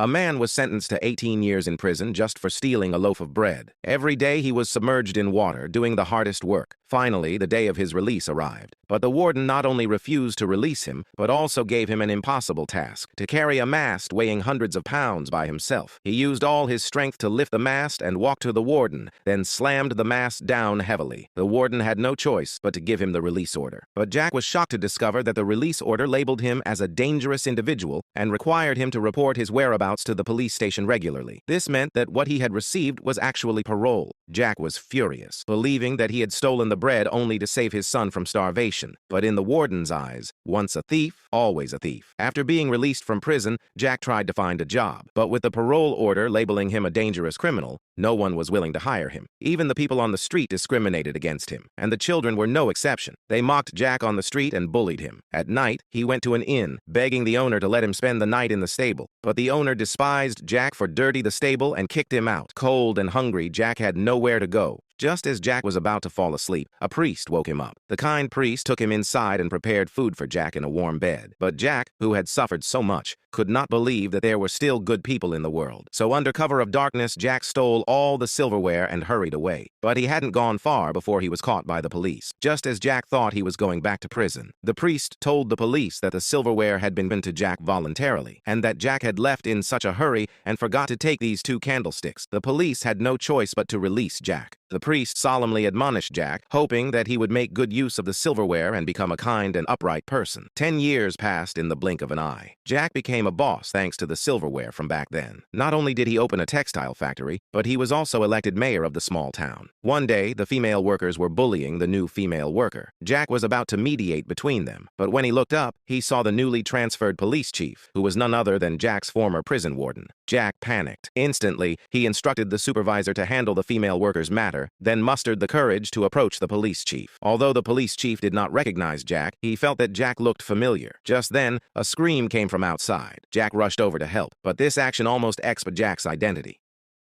A man was sentenced to 18 years in prison just for stealing a loaf of bread. Every day he was submerged in water, doing the hardest work. Finally, the day of his release arrived. But the warden not only refused to release him, but also gave him an impossible task: to carry a mast weighing hundreds of pounds by himself. He used all his strength to lift the mast and walk to the warden, then slammed the mast down heavily. The warden had no choice but to give him the release order. But Jack was shocked to discover that the release order labeled him as a dangerous individual and required him to report his whereabouts to the police station regularly. This meant that what he had received was actually parole. Jack was furious, believing that he had stolen the bread only to save his son from starvation. But in the warden's eyes, once a thief, always a thief. After being released from prison, Jack tried to find a job. But with the parole order labeling him a dangerous criminal, no one was willing to hire him. Even the people on the street discriminated against him, and the children were no exception. They mocked Jack on the street and bullied him. At night, he went to an inn, begging the owner to let him spend the night in the stable. But the owner despised Jack for dirtying the stable and kicked him out. Cold and hungry, Jack had nowhere to go. Just as Jack was about to fall asleep, a priest woke him up. The kind priest took him inside and prepared food for Jack in a warm bed. But Jack, who had suffered so much, could not believe that there were still good people in the world. So under cover of darkness, Jack stole all the silverware and hurried away. But he hadn't gone far before he was caught by the police. Just as Jack thought he was going back to prison, the priest told the police that the silverware had been given to Jack voluntarily, and that Jack had left in such a hurry and forgot to take these 2 candlesticks. The police had no choice but to release Jack. The priest solemnly admonished Jack, hoping that he would make good use of the silverware and become a kind and upright person. 10 years passed in the blink of an eye. Jack became a boss thanks to the silverware from back then. Not only did he open a textile factory, but he was also elected mayor of the small town. One day, the female workers were bullying the new female worker. Jack was about to mediate between them, but when he looked up, he saw the newly transferred police chief, who was none other than Jack's former prison warden. Jack panicked. Instantly, he instructed the supervisor to handle the female worker's matter, then mustered the courage to approach the police chief. Although the police chief did not recognize Jack, he felt that Jack looked familiar. Just then, a scream came from outside. Jack rushed over to help, but this action almost exposed Jack's identity.